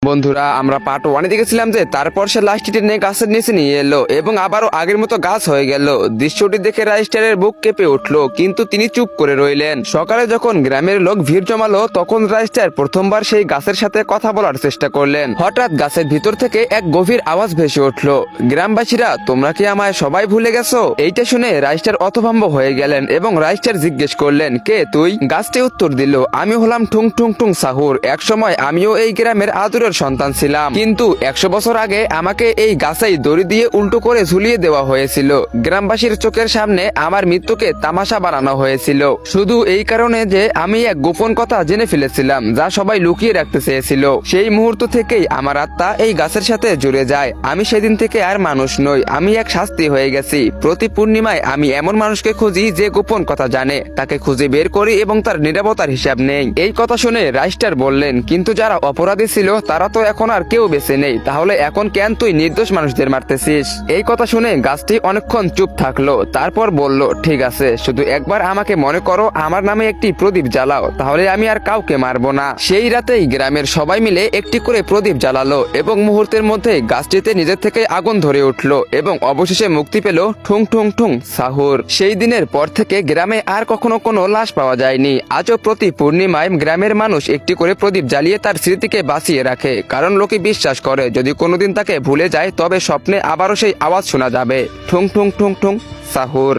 বন্ধুরা, আমরা পার্ট ওয়ানে দেখেছিলাম যে তারপর সে লাশটি টেনে গাছের নিচে নিয়ে এলো এবং আবারও আগের মতো গাছ হয়ে গেল। দৃশ্যটি দেখে রাইস্টারের বুক কেঁপে উঠলো, কিন্তু তিনি চুপ করে রইলেন। সকালে যখন গ্রামের লোক ভিড় জমালো, তখন রাইস্টার প্রথমবার সেই গাছের সাথে কথা বলার চেষ্টা করলেন। হঠাৎ গাছের ভিতর থেকে এক গভীর আওয়াজ ভেসে উঠলো, গ্রামবাসীরা, তোমরা কি আমায় সবাই ভুলে গেছো? এইটা শুনে রাইস্টার অথভম্ব হয়ে গেলেন এবং রাইস্টার জিজ্ঞেস করলেন, কে তুই? গাছটি উত্তর দিল, আমি হলাম ঠুং ঠুং ঠুং সাহুর। একসময় আমিও এই গ্রামের আদুরের সন্তান ছিলাম, কিন্তু 100 বছর আগে আমাকে এই গাছেই দড়ি দিয়ে উল্টো করে ঝুলিয়ে দেওয়া হয়েছিল। গ্রামবাসীর চোখের সামনে আমার মৃত্যুকে তামাশা বানানো হয়েছিল, শুধু এই কারণে যে আমি এক গোপন কথা জেনে ফেলেছিলাম যা সবাই লুকিয়ে রাখতে চেয়েছিল। সেই মুহূর্ত থেকেই আমার আত্মা এই গাছের সাথে জুড়ে যায়। আমি সেদিন থেকে আর মানুষ নই, আমি এক শাস্তি হয়ে গেছি। প্রতি পূর্ণিমায় আমি এমন মানুষকে খুঁজি যে গোপন কথা জানে, তাকে খুঁজে বের করি এবং তার নিরাপত্তার হিসাব নেই। এই কথা শুনে রাইস্টার বললেন, কিন্তু যারা অপরাধী ছিল তারা তো এখন আর কেউ বেঁচে নেই, তাহলে এখন কেন তুই নির্দোষ মানুষদের মারতেছিস? এই কথা শুনে গাছটি অনেকক্ষণ চুপ থাকলো, তারপর বলল, ঠিক আছে, শুধু একবার আমাকে মনে করো, আমার নামে একটি প্রদীপ জ্বালাও, তাহলে আমি আর কাউকে মারবো না। সেই রাতেই গ্রামের সবাই মিলে একটি করে প্রদীপ জ্বালালো এবং মুহূর্তের মধ্যে গাছটিতে নিজের থেকে আগুন ধরে উঠলো এবং অবশেষে মুক্তি পেল ঠুং ঠুং ঠুং সাহুর। সেই দিনের পর থেকে গ্রামে আর কখনো কোনো লাশ পাওয়া যায়নি। আজও প্রতি পূর্ণিমায় গ্রামের মানুষ একটি করে প্রদীপ জ্বালিয়ে তার স্মৃতিকে বাঁচিয়ে রাখে, কারণ লোকে বিশ্বাস করে যদি কোনোদিন তাকে ভুলে যায় তবে স্বপ্নে আবারও সেই আওয়াজ শোনা যাবে, ঠুং ঠুং ঠুং ঠুং সাহুর।